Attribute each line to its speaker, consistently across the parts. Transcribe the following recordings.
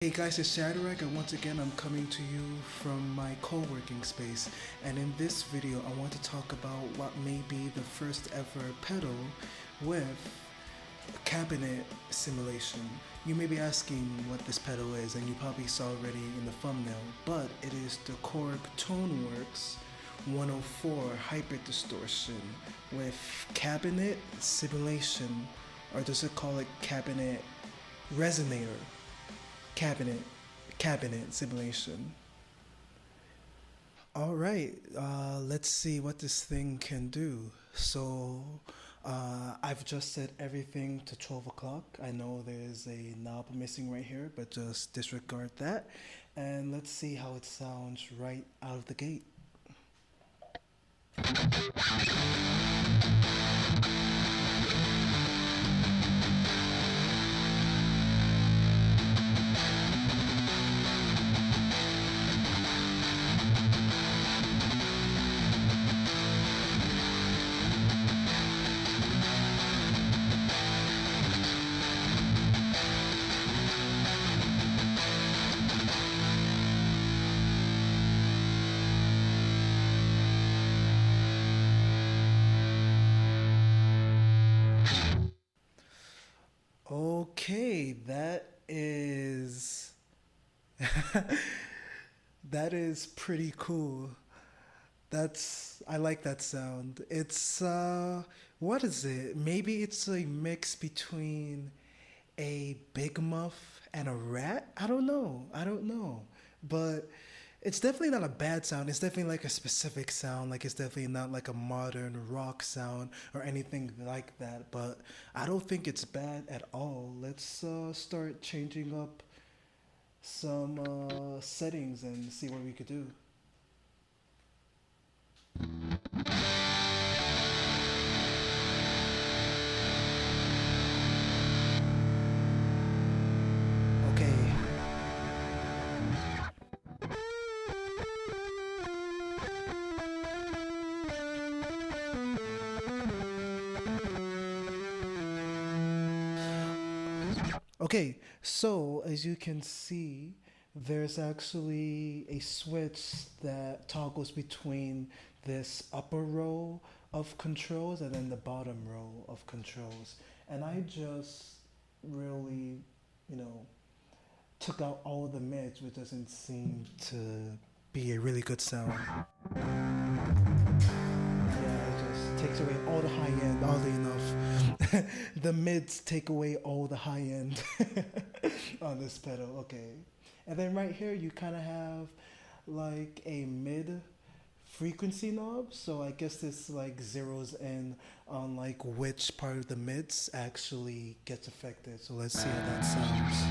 Speaker 1: Hey guys, it's Shadrack, and once again I'm coming to you from my co-working space, and in this video I want to talk about what may be the first ever pedal with cabinet simulation. You may be asking what this pedal is, and you probably saw already in the thumbnail, but it is the Korg ToneWorks 104 Hyper Distortion with cabinet simulation, or does it call it cabinet resonator? Cabinet simulation. All right, let's see what this thing can do. I've just set everything to 12 o'clock. I know there's a knob missing right here, but just disregard that. And let's see how it sounds right out of the gate. Okay, that is pretty cool. I like that sound. It's what is it? Maybe it's a mix between a big muff and a rat? I don't know. But it's definitely not a bad sound. It's definitely like a specific sound. Like it's definitely not like a modern rock sound or anything like that. But I don't think it's bad at all. Let's start changing up some settings and see what we could do. Okay. Okay, so as you can see, there's actually a switch that toggles between this upper row of controls and then the bottom row of controls. And I just really, you know, took out all the mids, which doesn't seem to be a really good sound. Yeah, it just takes away all the high end, oddly enough. The mids take away all the high end on this pedal. Okay. And then right here, you kind of have like a mid frequency knob. So I guess this like zeroes in on like which part of the mids actually gets affected. So let's see how that sounds.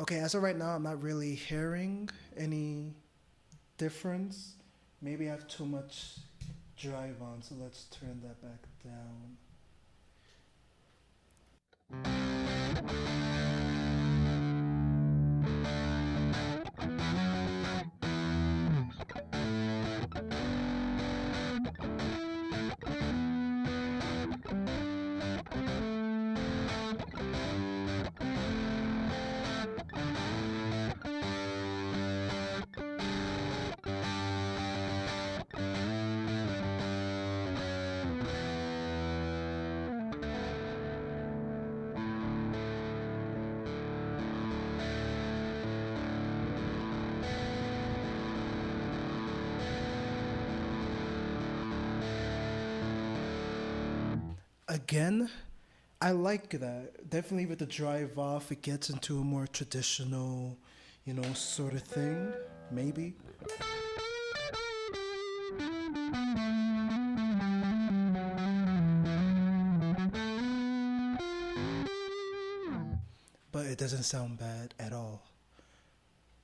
Speaker 1: Okay, as of right now, I'm not really hearing any difference. Maybe I have too much drive on, so let's turn that back down. Again, I like that. Definitely with the drive off, it gets into a more traditional, sort of thing. Maybe. But it doesn't sound bad at all.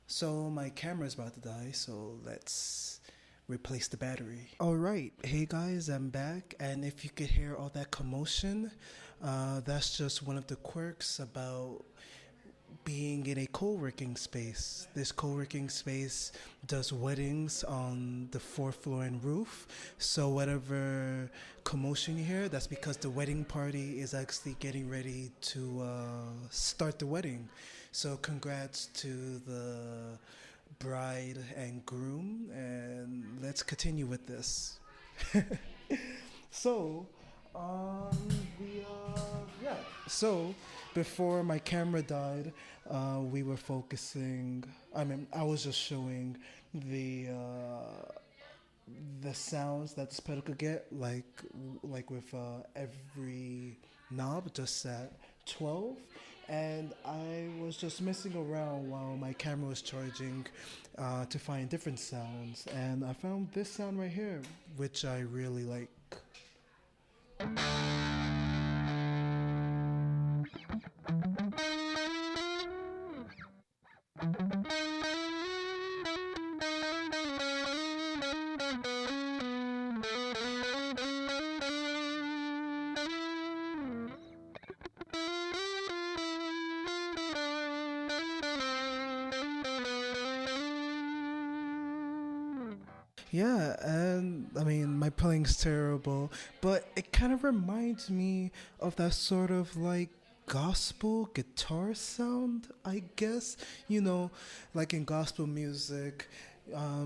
Speaker 1: So my camera's about to die, so let's replace the battery. All right, hey guys, I'm back, and if you could hear all that commotion, that's just one of the quirks about being in a co-working space. This co-working space does weddings on the fourth floor and roof. So whatever commotion you hear, that's because the wedding party is actually getting ready to start the wedding. So congrats to the bride and groom, and let's continue with this. So, yeah. So, before my camera died, we were focusing. I was just showing the sounds that this pedal could get, like with every knob just at 12. And I was just messing around while my camera was charging to find different sounds, and I found this sound right here, which I really like. Yeah, and I mean, my playing's terrible, but it kind of reminds me of that sort of like gospel guitar sound, I guess. You know, like in gospel music,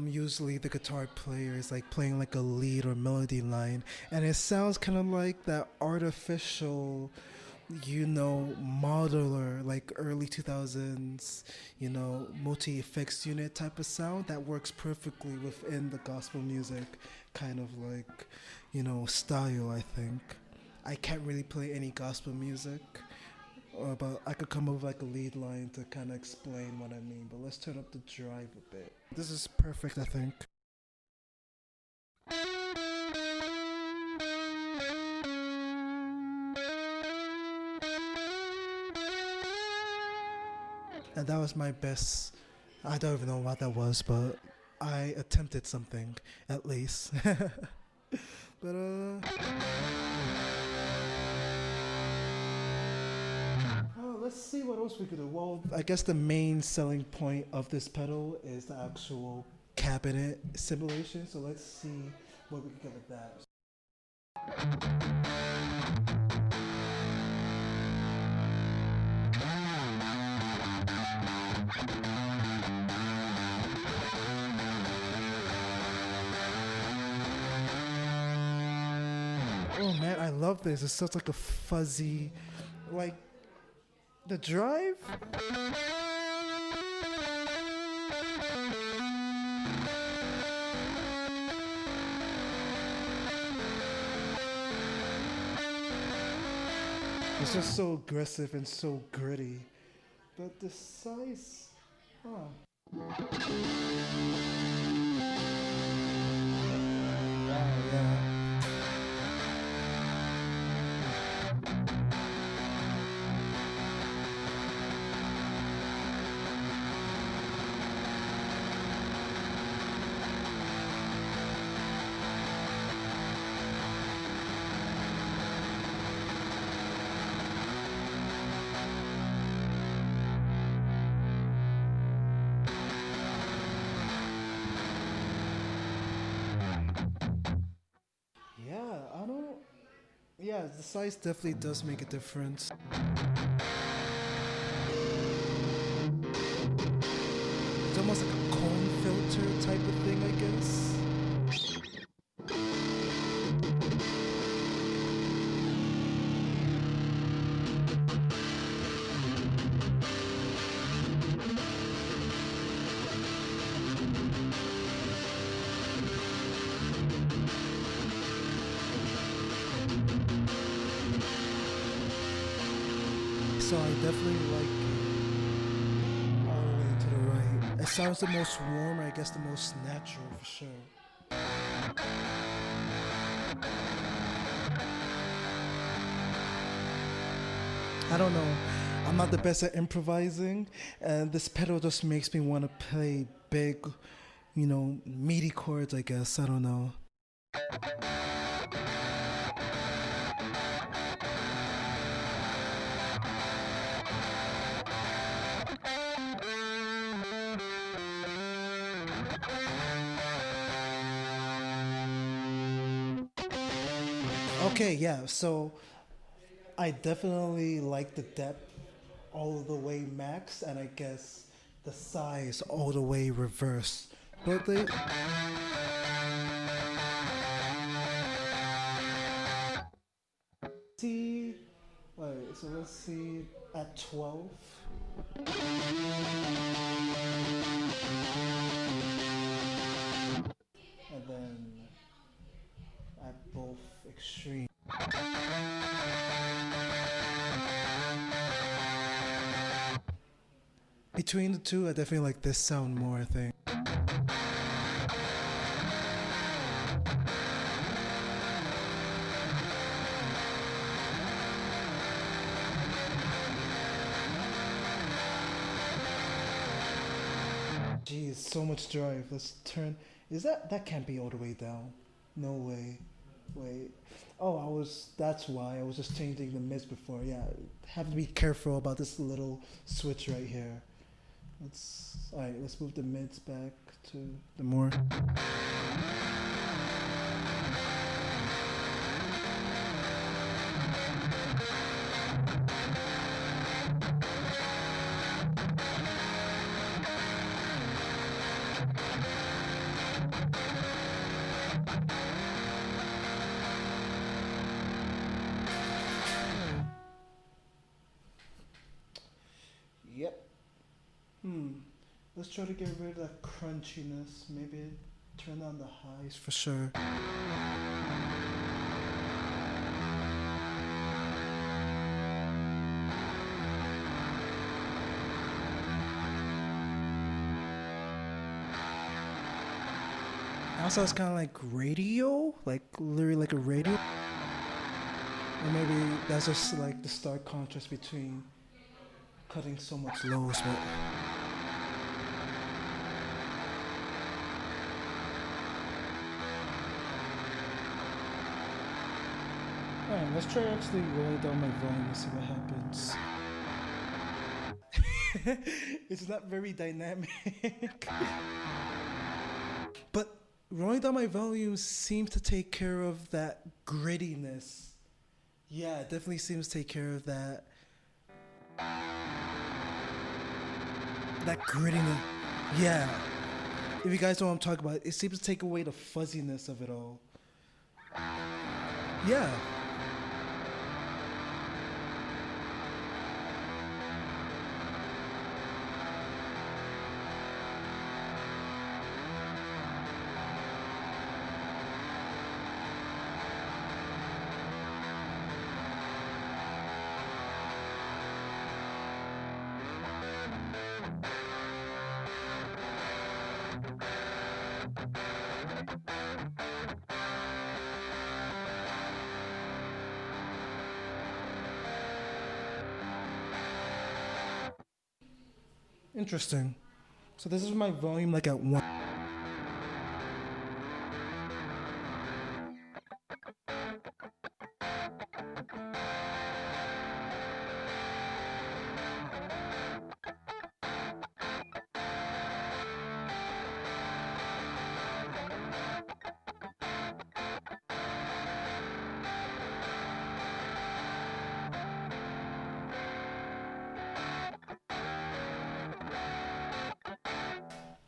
Speaker 1: usually the guitar player is like playing like a lead or melody line, and it sounds kind of like that artificial, modular, like early 2000s, multi effects unit type of sound that works perfectly within the gospel music kind of like, style, I think. I can't really play any gospel music, but I could come up with like a lead line to kind of explain what I mean. But let's turn up the drive a bit. This is perfect, I think. And that was my best. I don't even know what that was, but I attempted something at least. But let's see what else we could do. Well, I guess the main selling point of this pedal is the actual cabinet simulation. So let's see what we can get with that. Oh man, I love this. It's such like a fuzzy, like the drive. It's just so aggressive and so gritty. But the size, Wow, yeah. Yeah, I don't. Yeah, the size definitely does make a difference. It's almost like a cone filter type of thing, I guess. So I definitely like it all the way to the right. It sounds the most warm, I guess the most natural for sure. I don't know. I'm not the best at improvising, and this pedal just makes me want to play big, MIDI chords, I guess. I don't know. Okay, yeah. So I definitely like the depth all the way max, and I guess the size all the way reverse. But they see, wait, so let's see at 12. And then at both extremes. Between the two, I definitely like this sound more, I think. Jeez, so much drive. Let's turn. Is that can't be all the way down? No way. Wait. Oh, that's why I was just changing the mids before. Yeah, have to be careful about this little switch right here. All right. Let's move the mids back to the more. Yep. Hmm. Let's try to get rid of that crunchiness. Maybe turn down the highs for sure. Also, it's kind of like radio, like literally like a radio. Or maybe that's just like the stark contrast between cutting so much lows, but alright, let's try actually rolling down my volume and see what happens. It's not very dynamic. But rolling down my volume seems to take care of that grittiness. Yeah, it definitely seems to take care of that. That grittiness. Yeah. If you guys know what I'm talking about, it seems to take away the fuzziness of it all. Yeah. Interesting. So this is my volume like at 1.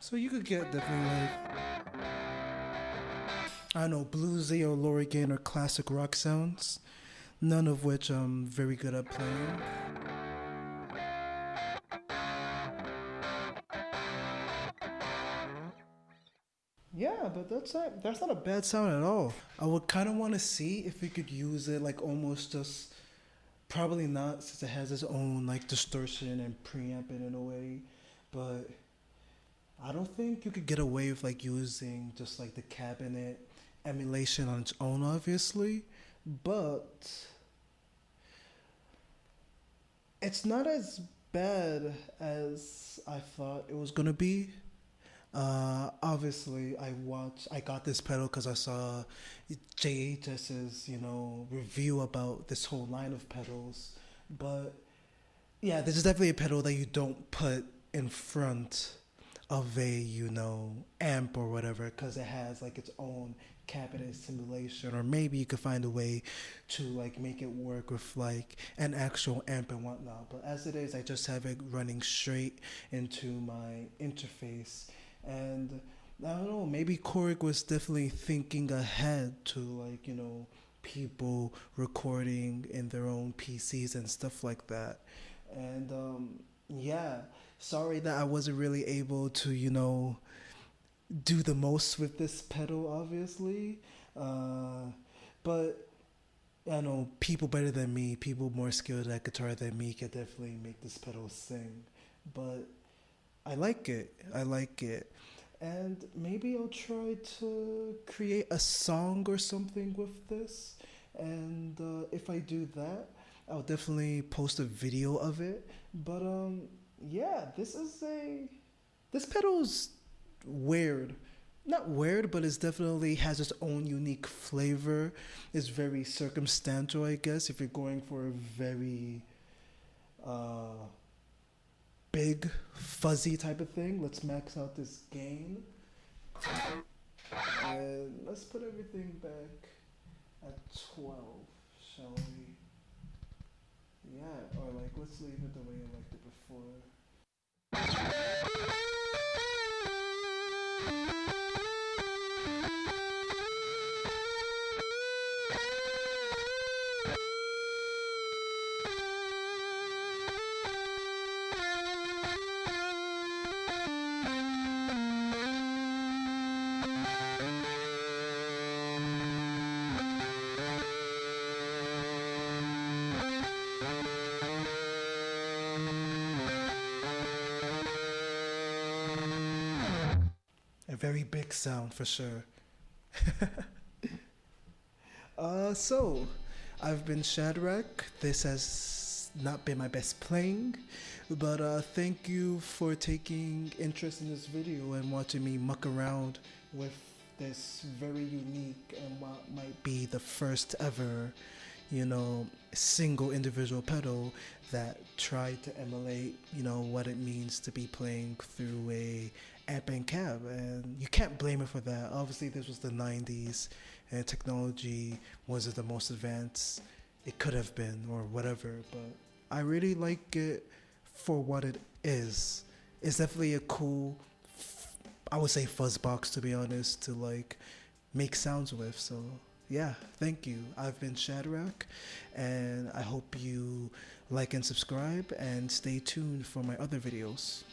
Speaker 1: So you could get definitely like, I don't know, bluesy or lower gain or classic rock sounds, none of which I'm very good at playing. Yeah, but that's not a bad sound at all. I would kind of want to see if we could use it like almost just probably not since it has its own like distortion and preamp in a way, but I don't think you could get away with like using just like the cabinet emulation on its own, obviously, but it's not as bad as I thought it was gonna be. Obviously, I got this pedal because I saw JHS's, review about this whole line of pedals. But yeah, this is definitely a pedal that you don't put in front of a, amp or whatever, because it has like its own cabinet simulation, or maybe you could find a way to like make it work with like an actual amp and whatnot. But as it is, I just have it running straight into my interface. And I don't know, maybe Korg was definitely thinking ahead to like, people recording in their own PCs and stuff like that. And yeah, sorry that I wasn't really able to, do the most with this pedal, obviously. But I know people better than me, people more skilled at guitar than me, can definitely make this pedal sing. But I like it. I like it. And maybe I'll try to create a song or something with this. And if I do that, I'll definitely post a video of it. But yeah, this pedal's weird. Not weird, but it's definitely has its own unique flavor. It's very circumstantial, I guess, if you're going for a very uh, big, fuzzy type of thing. Let's max out this gain. And let's put everything back at 12, shall we? Yeah, or like let's leave it the way I liked it before. A very big sound for sure. So I've been Shadrach. This has not been my best playing, but thank you for taking interest in this video and watching me muck around with this very unique and what might be the first ever, single individual pedal that tried to emulate, what it means to be playing through a amp and cab. And you can't blame it for that. Obviously, this was the 90s and technology wasn't the most advanced it could have been or whatever, but I really like it for what it is. It's definitely a cool, I would say fuzz box, to be honest, to like make sounds with. So yeah, thank you. I've been Shadrach, and I hope you like and subscribe and stay tuned for my other videos.